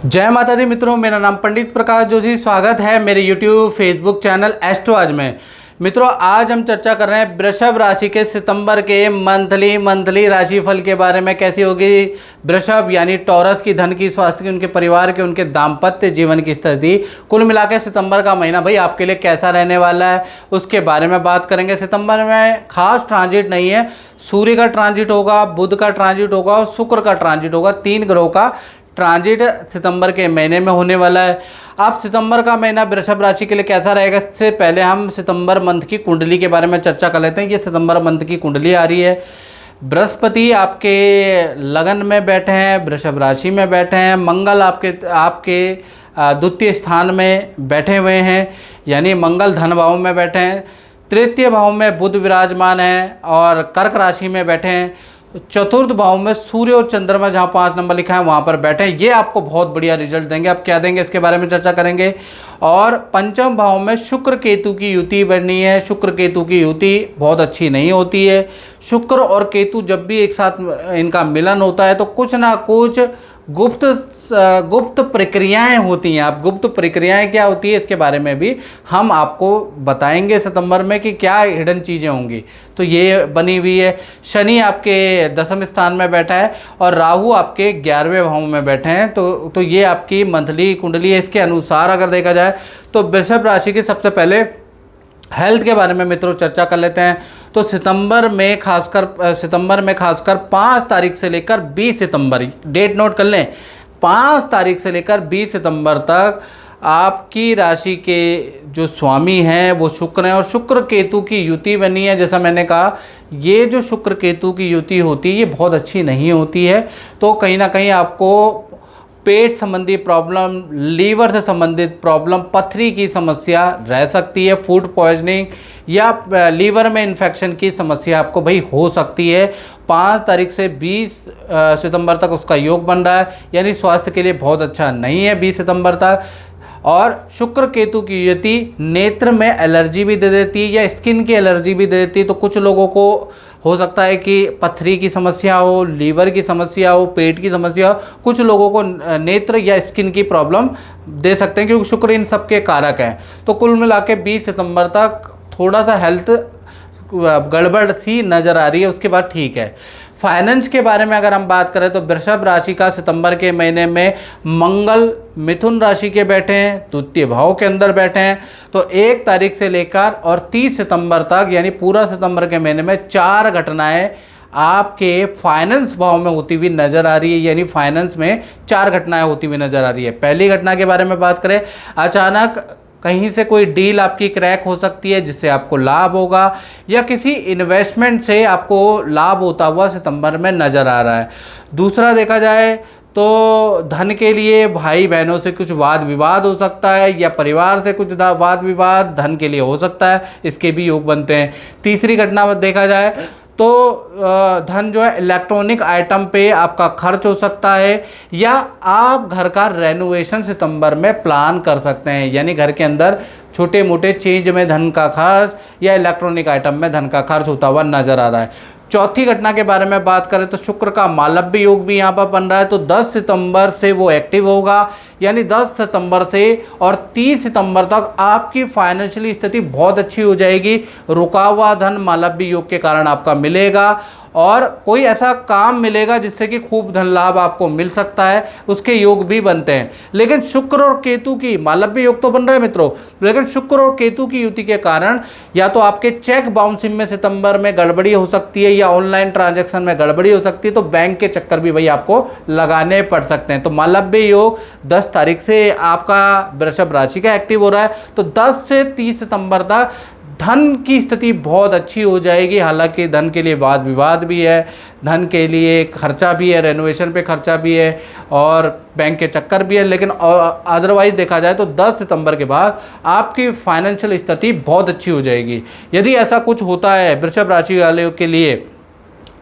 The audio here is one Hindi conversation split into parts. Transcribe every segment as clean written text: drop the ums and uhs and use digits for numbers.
जय माता दी मित्रों, मेरा नाम पंडित प्रकाश जोशी। स्वागत है मेरे यूट्यूब फेसबुक चैनल एस्ट्रो आज में। मित्रों, आज हम चर्चा कर रहे हैं वृषभ राशि के सितंबर के मंथली राशिफल के बारे में। कैसी होगी वृषभ यानी टॉरस की धन की, स्वास्थ्य की, उनके परिवार के, उनके दाम्पत्य जीवन की स्थिति, कुल मिलाकर सितंबर का महीना भाई आपके लिए कैसा रहने वाला है उसके बारे में बात करेंगे। सितंबर में खास ट्रांजिट नहीं है, सूर्य का ट्रांजिट होगा, बुध का ट्रांजिट होगा और शुक्र का ट्रांजिट होगा। 3 ग्रहों का ट्रांजिट सितंबर के महीने में होने वाला है। अब सितंबर का महीना वृषभ राशि के लिए कैसा रहेगा, इससे पहले हम सितंबर मंथ की कुंडली के बारे में चर्चा कर लेते हैं। ये सितंबर मंथ की कुंडली आ रही है। बृहस्पति आपके लगन में बैठे हैं, वृषभ राशि में बैठे हैं। मंगल आपके द्वितीय स्थान में बैठे हुए हैं, यानी मंगल धन भाव में बैठे हैं। तृतीय भाव में बुध विराजमान है और कर्क राशि में बैठे हैं। चतुर्थ भाव में सूर्य और चंद्रमा, जहाँ 5 नंबर लिखा है वहाँ पर बैठे हैं। ये आपको बहुत बढ़िया रिजल्ट देंगे। अब क्या देंगे इसके बारे में चर्चा करेंगे। और पंचम भाव में शुक्र केतु की युति बननी है। शुक्र केतु की युति बहुत अच्छी नहीं होती है। शुक्र और केतु जब भी एक साथ इनका मिलन होता है तो कुछ ना कुछ गुप्त प्रक्रियाएं होती हैं। आप गुप्त प्रक्रियाएं क्या होती है इसके बारे में भी हम आपको बताएंगे सितंबर में कि क्या हिडन चीज़ें होंगी। तो ये बनी हुई है। शनि आपके 10वें स्थान में बैठा है और राहु आपके 11वें भाव में बैठे हैं। तो ये आपकी मंथली कुंडली है। इसके अनुसार अगर देखा जाए तो वृषभ राशि की सबसे पहले हेल्थ के बारे में मित्रों चर्चा कर लेते हैं। तो सितंबर में खासकर 5 तारीख से लेकर 20 सितंबर, डेट नोट कर लें, 5 तारीख से लेकर 20 सितंबर तक आपकी राशि के जो स्वामी हैं वो शुक्र हैं और शुक्र केतु की युति बनी है। जैसा मैंने कहा, ये जो शुक्र केतु की युति होती है ये बहुत अच्छी नहीं होती है। तो कहीं ना कहीं आपको पेट संबंधी प्रॉब्लम, लीवर से संबंधित प्रॉब्लम, पथरी की समस्या रह सकती है, फूड पॉइजनिंग या लीवर में इन्फेक्शन की समस्या आपको भाई हो सकती है। 5 तारीख से 20 सितंबर तक उसका योग बन रहा है, यानी स्वास्थ्य के लिए बहुत अच्छा नहीं है 20 सितंबर तक। और शुक्र केतु की युति नेत्र में एलर्जी भी दे देती है या स्किन की एलर्जी भी दे देती है। तो कुछ लोगों को हो सकता है कि पथरी की समस्या हो, लीवर की समस्या हो, पेट की समस्या हो। कुछ लोगों को नेत्र या स्किन की प्रॉब्लम दे सकते हैं क्योंकि शुक्र इन सब के कारक हैं। तो कुल मिला के 20 सितंबर तक थोड़ा सा हेल्थ गड़बड़ सी नज़र आ रही है, उसके बाद ठीक है। फाइनेंस के बारे में अगर हम बात करें तो वृषभ राशि का सितंबर के महीने में मंगल मिथुन राशि के बैठे हैं, द्वितीय भाव के अंदर बैठे हैं। तो 1 तारीख से लेकर और 30 सितंबर तक यानी पूरा सितंबर के महीने में 4 घटनाएं आपके फाइनेंस भाव में होती हुई नज़र आ रही है, यानी फाइनेंस में 4 घटनाएं होती हुई नज़र आ रही है। पहली घटना के बारे में बात करें, अचानक कहीं से कोई डील आपकी क्रैक हो सकती है जिससे आपको लाभ होगा या किसी इन्वेस्टमेंट से आपको लाभ होता हुआ सितंबर में नज़र आ रहा है। दूसरा देखा जाए तो धन के लिए भाई बहनों से कुछ वाद विवाद हो सकता है या परिवार से कुछ वाद विवाद धन के लिए हो सकता है, इसके भी योग बनते हैं। तीसरी घटना देखा जाए तो धन जो है इलेक्ट्रॉनिक आइटम पे आपका खर्च हो सकता है या आप घर का रेनोवेशन सितंबर में प्लान कर सकते हैं, यानी घर के अंदर छोटे मोटे चेंज में धन का खर्च या इलेक्ट्रॉनिक आइटम में धन का खर्च होता हुआ नज़र आ रहा है। चौथी घटना के बारे में बात करें तो शुक्र का मालव्य योग भी यहाँ पर बन रहा है। तो 10 सितंबर से वो एक्टिव होगा, यानी 10 सितंबर से और 30 सितंबर तक आपकी फाइनेंशियली स्थिति बहुत अच्छी हो जाएगी। रुका हुआ धन मालव्य योग के कारण आपका मिलेगा और कोई ऐसा काम मिलेगा जिससे कि खूब धन लाभ आपको मिल सकता है, उसके योग भी बनते हैं। लेकिन शुक्र और केतु की, मालव्य योग तो बन रहा है मित्रों, लेकिन शुक्र और केतु की युति के कारण या तो आपके चेक बाउंसिंग में सितंबर में गड़बड़ी हो सकती है या ऑनलाइन ट्रांजैक्शन में गड़बड़ी हो सकती है। तो बैंक के चक्कर भी भाई आपको लगाने पड़ सकते हैं। तो मालव्य योग 10 तारीख से आपका वृषभ राशि का एक्टिव हो रहा है। तो 10 से 30 सितंबर तक धन की स्थिति बहुत अच्छी हो जाएगी। हालांकि धन के लिए वाद विवाद भी है, धन के लिए खर्चा भी है, रेनोवेशन पे खर्चा भी है और बैंक के चक्कर भी है, लेकिन अदरवाइज देखा जाए तो 10 सितंबर के बाद आपकी फाइनेंशियल स्थिति बहुत अच्छी हो जाएगी। यदि ऐसा कुछ होता है वृषभ राशि वाले के लिए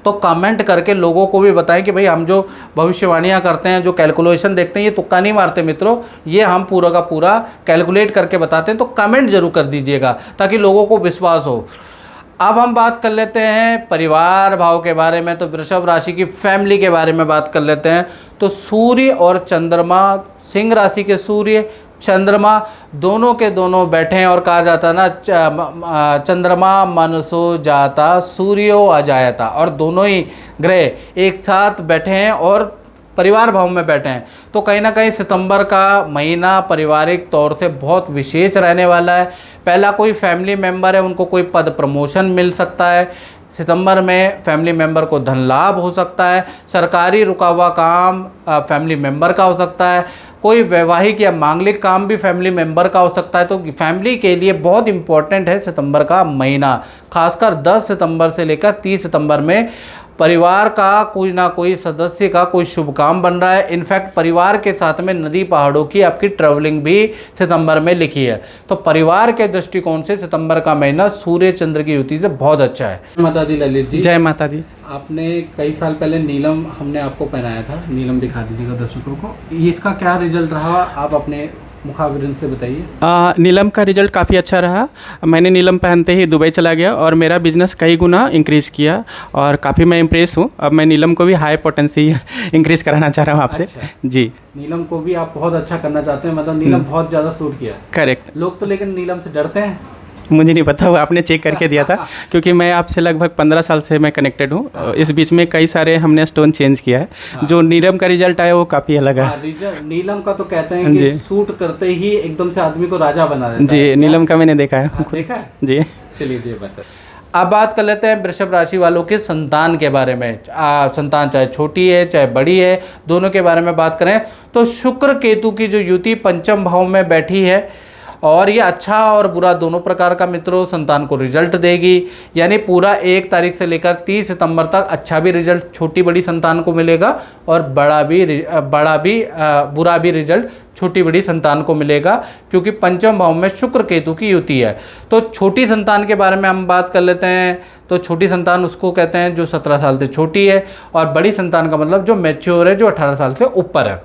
तो कमेंट करके लोगों को भी बताएं कि भाई हम जो भविष्यवाणियाँ करते हैं, जो कैलकुलेशन देखते हैं, ये तुक्का नहीं मारते मित्रों, ये हम पूरा का पूरा कैलकुलेट करके बताते हैं। तो कमेंट जरूर कर दीजिएगा ताकि लोगों को विश्वास हो। अब हम बात कर लेते हैं परिवार भाव के बारे में। तो वृषभ राशि की फैमिली के बारे में बात कर लेते हैं। तो सूर्य और चंद्रमा, सिंह राशि के सूर्य चंद्रमा दोनों के दोनों बैठे हैं, और कहा जाता है ना चंद्रमा मनसो जाता सूर्यो अजायता, और दोनों ही ग्रह एक साथ बैठे हैं और परिवार भाव में बैठे हैं। तो कहीं ना कहीं सितंबर का महीना पारिवारिक तौर से बहुत विशेष रहने वाला है। पहला कोई फैमिली मेंबर है, उनको कोई पद प्रमोशन मिल सकता है। सितंबर में फैमिली मेंबर को धन लाभ हो सकता है। सरकारी रुका हुआ काम फैमिली मेंबर का हो सकता है। कोई वैवाहिक या मांगलिक काम भी फैमिली मेंबर का हो सकता है। तो फैमिली के लिए बहुत इंपॉर्टेंट है सितंबर का महीना। खासकर 10 सितंबर से लेकर 30 सितंबर में परिवार का कोई ना कोई सदस्य का कोई शुभ काम बन रहा है। इनफैक्ट परिवार के साथ में नदी पहाड़ों की आपकी ट्रैवलिंग भी सितंबर में लिखी है। तो परिवार के दृष्टिकोण से सितंबर का महीना सूर्य चंद्र की युति से बहुत अच्छा है। माता दी ललित जी, जय माता दी। आपने कई साल पहले नीलम हमने आपको पहनाया था, नीलम दिखा दीजिएगा दर्शकों को। इसका क्या रिजल्ट रहा, आप अपने मुखाबिरिन से बताइए। नीलम का रिजल्ट काफ़ी अच्छा रहा। मैंने नीलम पहनते ही दुबई चला गया और मेरा बिजनेस कई गुना इंक्रीज़ किया, और काफ़ी मैं इम्प्रेस हूँ। अब मैं नीलम को भी हाई पोटेंसी इंक्रीज़ कराना चाह रहा हूँ आपसे। अच्छा। जी, नीलम को भी आप बहुत अच्छा करना चाहते हैं, मतलब नीलम बहुत ज़्यादा सूट किया। करेक्ट। लोग तो लेकिन नीलम से डरते हैं। मुझे नहीं पता, वो आपने चेक करके दिया था, क्योंकि मैं आपसे लगभग 15 साल से मैं कनेक्टेड हूँ। इस बीच में कई सारे हमने स्टोन चेंज किया है। जो नीलम का रिजल्ट आया वो काफ़ी अलग है। नीलम का तो कहते हैं कि सूट करते ही एकदम से आदमी को राजा बना देता है। जी, नीलम का मैंने देखा है। देखा है जी, चलिए जी बेहतर। अब बात कर लेते हैं वृषभ राशि वालों के संतान के बारे में। संतान चाहे छोटी है चाहे बड़ी है, दोनों के बारे में बात करें तो शुक्र केतु की जो युति पंचम भाव में बैठी है, और ये अच्छा और बुरा दोनों प्रकार का मित्रों संतान को रिजल्ट देगी। यानी पूरा 1 तारीख से लेकर 30 सितंबर तक अच्छा भी रिजल्ट छोटी बड़ी संतान को मिलेगा, और बुरा भी रिजल्ट छोटी बड़ी संतान को मिलेगा, क्योंकि पंचम भाव में शुक्र केतु की युति है। तो छोटी संतान के बारे में हम बात कर लेते हैं। तो छोटी संतान उसको कहते हैं जो 17 साल से छोटी है, और बड़ी संतान का मतलब जो मैच्योर है, जो 18 साल से ऊपर है।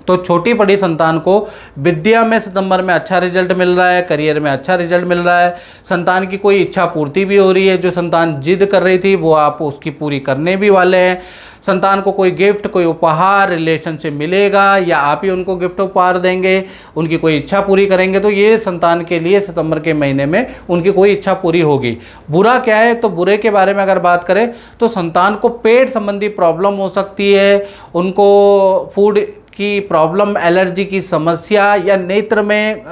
तो छोटी बड़ी संतान को विद्या में सितंबर में अच्छा रिजल्ट मिल रहा है, करियर में अच्छा रिजल्ट मिल रहा है। संतान की कोई इच्छा पूर्ति भी हो रही है। जो संतान जिद कर रही थी वो आप उसकी पूरी करने भी वाले हैं। संतान को कोई गिफ्ट, कोई उपहार रिलेशन से मिलेगा, या आप ही उनको गिफ्ट उपहार देंगे, उनकी कोई इच्छा पूरी करेंगे। तो ये संतान के लिए सितंबर के महीने में उनकी कोई इच्छा पूरी होगी। बुरा क्या है, तो बुरे के बारे में अगर बात करें तो संतान को पेट संबंधी प्रॉब्लम हो सकती है, उनको फूड की प्रॉब्लम, एलर्जी की समस्या, या नेत्र में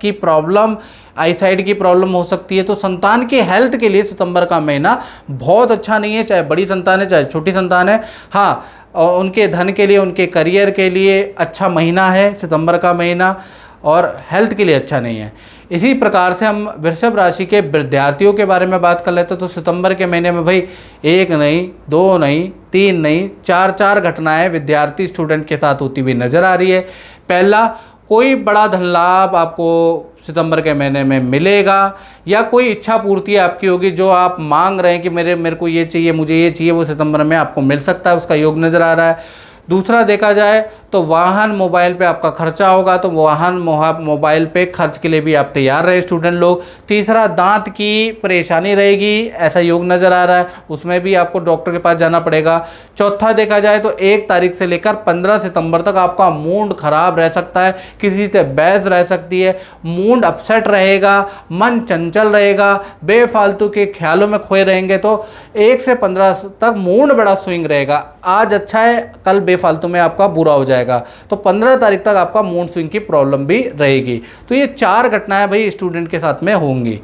की प्रॉब्लम, आईसाइड की प्रॉब्लम हो सकती है। तो संतान की हेल्थ के लिए सितंबर का महीना बहुत अच्छा नहीं है, चाहे बड़ी संतान है चाहे छोटी संतान है। हाँ, और उनके धन के लिए, उनके करियर के लिए अच्छा महीना है सितंबर का महीना, और हेल्थ के लिए अच्छा नहीं है। इसी प्रकार से हम वृषभ राशि के विद्यार्थियों के बारे में बात कर लेते हैं। तो सितंबर के महीने में भाई 1 नहीं, 2 नहीं, 3 नहीं, 4 घटनाएं विद्यार्थी स्टूडेंट के साथ होती हुई नजर आ रही है। पहला, कोई बड़ा धन लाभ आपको सितंबर के महीने में मिलेगा, या कोई इच्छा पूर्ति आपकी होगी जो आप मांग रहे हैं कि मेरे को ये चाहिए, मुझे ये चाहिए, वो सितंबर में आपको मिल सकता है, उसका योग नज़र आ रहा है। दूसरा देखा जाए तो वाहन मोबाइल पे आपका खर्चा होगा, तो वाहन मोबाइल पे खर्च के लिए भी आप तैयार रहे स्टूडेंट लोग। तीसरा, दांत की परेशानी रहेगी, ऐसा योग नज़र आ रहा है, उसमें भी आपको डॉक्टर के पास जाना पड़ेगा। चौथा देखा जाए तो 1 तारीख से लेकर 15 सितंबर तक आपका मूड खराब रह सकता है, किसी से बहस रह सकती है, मूड अपसेट रहेगा, मन चंचल रहेगा, बेफालतू के ख्यालों में खोए रहेंगे। तो 1 से 15 तक मूड बड़ा स्विंग रहेगा। आज अच्छा है, कल बेफालतू में आपका बुरा हो जाएगा। तो 15 तारीख तक आपका मूड स्विंग की प्रॉब्लम भी रहेगी। तो ये 4 घटनाएं भाई स्टूडेंट के साथ में होंगी।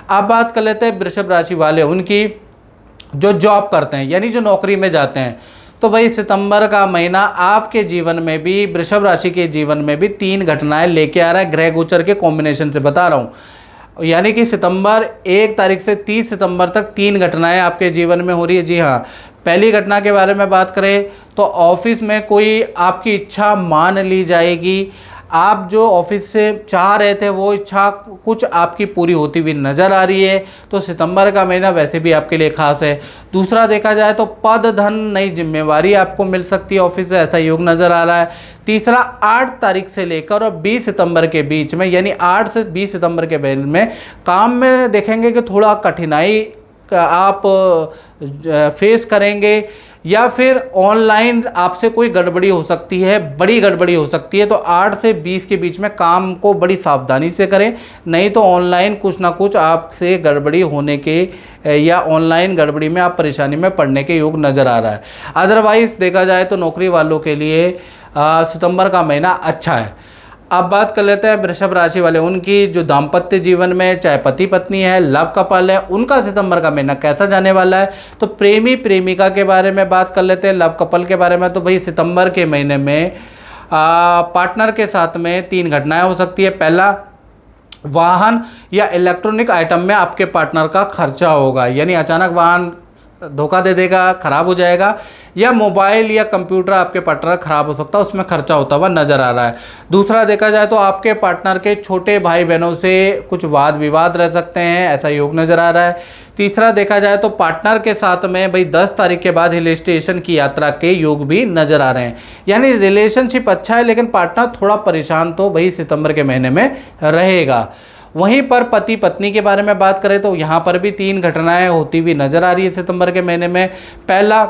अब बात कर लेते हैं वृषभ राशि वाले उनकी जो जॉब करते हैं, यानी जो नौकरी में जाते हैं। तो भाई सितंबर का महीना आपके जीवन में भी, वृषभ राशि के जीवन में भी 3 घटनाएं लेके आ रहा है। ग्रह गोचर के कॉम्बिनेशन से बता रहा हूँ। यानी कि सितंबर 1 तारीख से 30 सितंबर तक 3 घटनाएं आपके जीवन में हो रही है। जी हाँ, पहली घटना के बारे में बात करें तो ऑफिस में कोई आपकी इच्छा मान ली जाएगी। आप जो ऑफिस से चाह रहे थे वो इच्छा कुछ आपकी पूरी होती हुई नज़र आ रही है। तो सितंबर का महीना वैसे भी आपके लिए खास है। दूसरा देखा जाए तो पद, धन, नई जिम्मेवारी आपको मिल सकती है ऑफिस से, ऐसा योग नज़र आ रहा है। तीसरा, 8 तारीख से लेकर और 20 सितंबर के बीच में, यानी 8 से 20 सितंबर के बीच में काम में देखेंगे कि थोड़ा कठिनाई आप फेस करेंगे, या फिर ऑनलाइन आपसे कोई गड़बड़ी हो सकती है, बड़ी गड़बड़ी हो सकती है। तो 8 से 20 के बीच में काम को बड़ी सावधानी से करें, नहीं तो ऑनलाइन कुछ ना कुछ आपसे गड़बड़ी होने के या ऑनलाइन गड़बड़ी में आप परेशानी में पड़ने के योग नज़र आ रहा है। अदरवाइज़ देखा जाए तो नौकरी वालों के लिए सितंबर का महीना अच्छा है। अब बात कर लेते हैं वृषभ राशि वाले, उनकी जो दाम्पत्य जीवन में चाहे पति पत्नी है, लव कपल है, उनका सितंबर का महीना कैसा जाने वाला है। तो प्रेमी प्रेमिका के बारे में बात कर लेते हैं, लव कपल के बारे में। तो भाई सितंबर के महीने में पार्टनर के साथ में 3 घटनाएं हो सकती है। पहला, वाहन या इलेक्ट्रॉनिक आइटम में आपके पार्टनर का खर्चा होगा, यानी अचानक वाहन धोखा दे देगा, ख़राब हो जाएगा, या मोबाइल या कंप्यूटर आपके पार्टनर ख़राब हो सकता है, उसमें खर्चा होता हुआ नज़र आ रहा है। दूसरा, देखा जाए तो आपके पार्टनर के छोटे भाई बहनों से कुछ वाद विवाद रह सकते हैं, ऐसा योग नज़र आ रहा है। तीसरा, देखा जाए तो पार्टनर के साथ में भाई 10 तारीख के बाद हिल स्टेशन की यात्रा के योग भी नज़र आ रहे हैं, यानी रिलेशनशिप अच्छा है, लेकिन पार्टनर थोड़ा परेशान तो भाई सितंबर के महीने में रहेगा। वहीं पर पति पत्नी के बारे में बात करें तो यहाँ पर भी 3 घटनाएं होती हुई नज़र आ रही है सितंबर के महीने में। पहला,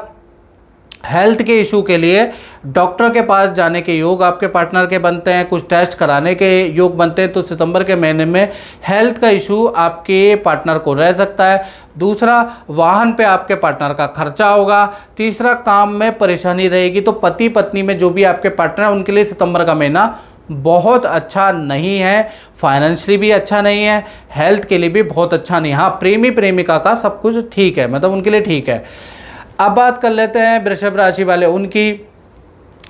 हेल्थ के इशू के लिए डॉक्टर के पास जाने के योग आपके पार्टनर के बनते हैं, कुछ टेस्ट कराने के योग बनते हैं। तो सितंबर के महीने में हेल्थ का इशू आपके पार्टनर को रह सकता है। दूसरा, वाहन पे आपके पार्टनर का खर्चा होगा। तीसरा, काम में परेशानी रहेगी। तो पति पत्नी में जो भी आपके पार्टनर हैं उनके लिए सितंबर का महीना बहुत अच्छा नहीं है, फाइनेंशियली भी अच्छा नहीं है, हेल्थ के लिए भी बहुत अच्छा नहीं है। हाँ, प्रेमी प्रेमिका का सब कुछ ठीक है, मतलब उनके लिए ठीक है। अब बात कर लेते हैं वृषभ राशि वाले, उनकी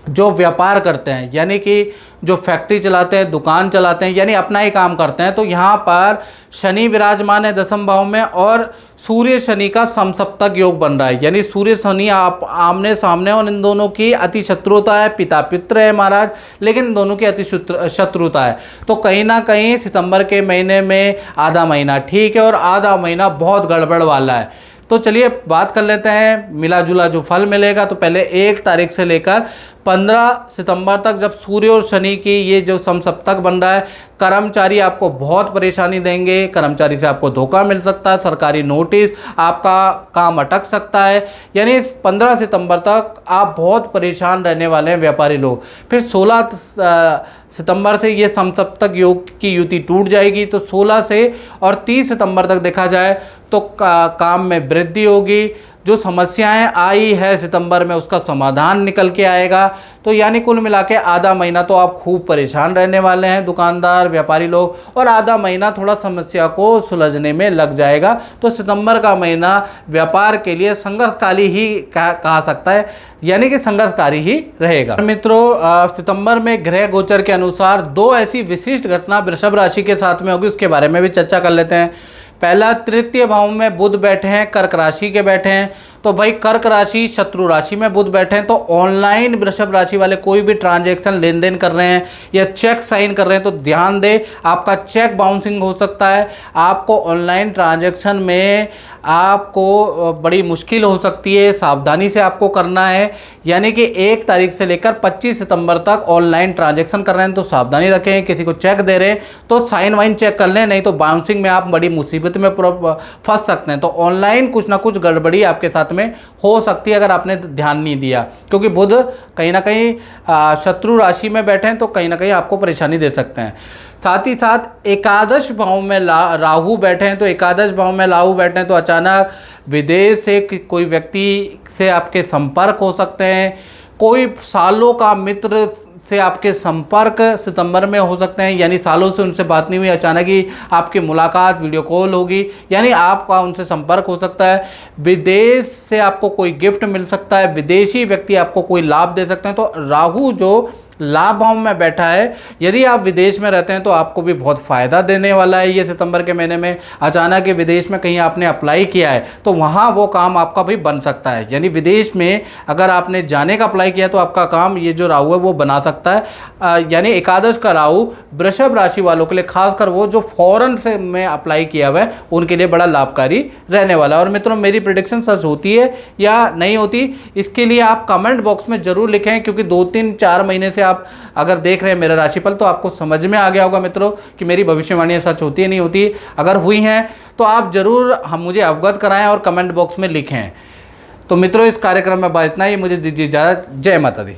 जो व्यापार करते हैं, यानी कि जो फैक्ट्री चलाते हैं, दुकान चलाते हैं, यानी अपना ही काम करते हैं। तो यहाँ पर शनि विराजमान है 10वें भाव में, और सूर्य शनि का समसप्तक योग बन रहा है, यानी सूर्य शनि आप आमने सामने, और इन दोनों की अति शत्रुता है। पिता पुत्र है महाराज, लेकिन इन दोनों की अति शत्रुता है। तो कहीं ना कहीं सितंबर के महीने में आधा महीना ठीक है और आधा महीना बहुत गड़बड़ वाला है। तो चलिए बात कर लेते हैं मिला जुला जो फल मिलेगा। तो पहले 1 तारीख से लेकर 15 सितंबर तक, जब सूर्य और शनि की ये जो समसप्तक बन रहा है, कर्मचारी आपको बहुत परेशानी देंगे, कर्मचारी से आपको धोखा मिल सकता है, सरकारी नोटिस, आपका काम अटक सकता है, यानी 15 सितंबर तक आप बहुत परेशान रहने वाले हैं व्यापारी लोग। फिर 16 सितंबर से ये समसप्तक योग की युति टूट जाएगी। तो 16 से और 30 सितंबर तक देखा जाए तो काम में वृद्धि होगी। जो समस्याएं आई है सितंबर में उसका समाधान निकल के आएगा। तो यानी कुल मिला के आधा महीना तो आप खूब परेशान रहने वाले हैं दुकानदार व्यापारी लोग, और आधा महीना थोड़ा समस्या को सुलझने में लग जाएगा। तो सितंबर का महीना व्यापार के लिए संघर्षकारी ही कहा सकता है, यानी कि संघर्षकारी ही रहेगा। मित्रों, सितंबर में ग्रह गोचर के अनुसार 2 ऐसी विशिष्ट घटना वृषभ राशि के साथ में होगी, उसके बारे में भी चर्चा कर लेते हैं। पहला, तृतीय भाव में बुध बैठे हैं, कर्क राशि के बैठे हैं। तो भाई कर्क राशि शत्रु राशि में बुध बैठे हैं, तो ऑनलाइन वृषभ राशि वाले कोई भी ट्रांजैक्शन लेन देन कर रहे हैं या चेक साइन कर रहे हैं तो ध्यान दें, आपका चेक बाउंसिंग हो सकता है। आपको ऑनलाइन ट्रांजैक्शन में आपको बड़ी मुश्किल हो सकती है, सावधानी से आपको करना है। यानी कि 1 तारीख से लेकर 25 सितंबर तक ऑनलाइन ट्रांजैक्शन कर रहे हैं तो सावधानी रखें। किसी को चेक दे रहे हैं तो साइन वाइन चेक कर लें, नहीं तो बाउंसिंग में आप बड़ी मुसीबत में फंस सकते हैं। तो ऑनलाइन कुछ ना कुछ गड़बड़ी आपके साथ में हो सकती है अगर आपने ध्यान नहीं दिया, क्योंकि बुध कहीं ना कहीं शत्रु राशि में बैठे हैं तो कहीं ना कहीं आपको परेशानी दे सकते हैं। साथ ही साथ एकादश भाव में राहु बैठे हैं, तो एकादश भाव में राहु बैठे हैं तो अचानक विदेश से कोई व्यक्ति से आपके संपर्क हो सकते हैं। कोई सालों का मित्र से आपके संपर्क सितंबर में हो सकते हैं, यानी सालों से उनसे बात नहीं हुई, अचानक ही आपकी मुलाकात वीडियो कॉल होगी, यानी आपका उनसे संपर्क हो सकता है। विदेश से आपको कोई गिफ्ट मिल सकता है, विदेशी व्यक्ति आपको कोई लाभ दे सकते हैं। तो राहु जो लाभ भाव में बैठा है, यदि आप विदेश में रहते हैं तो आपको भी बहुत फ़ायदा देने वाला है ये सितंबर के महीने में। अचानक ही विदेश में कहीं आपने अप्लाई किया है तो वहाँ वो काम आपका भी बन सकता है, यानी विदेश में अगर आपने जाने का अप्लाई किया तो आपका काम ये जो राहु है वो बना सकता है। यानी एकादश का राहु वृषभ राशि वालों के लिए, खासकर वो जो फॉरेन से में अप्लाई किया हुआ है उनके लिए बड़ा लाभकारी रहने वाला है। और मित्रों, मेरी प्रेडिक्शन सच होती है या नहीं होती इसके लिए आप कमेंट बॉक्स में ज़रूर लिखें, क्योंकि 2-3-4 महीने से आप अगर देख रहे हैं मेरा राशिफल तो आपको समझ में आ गया होगा मित्रों कि मेरी भविष्यवाणियाँ सच होती है नहीं होती। अगर हुई हैं तो आप ज़रूर हम मुझे अवगत कराएं और कमेंट बॉक्स में लिखें। तो मित्रों इस कार्यक्रम में बस इतना ही, मुझे दीजिए इजाज़त। जय माता दी।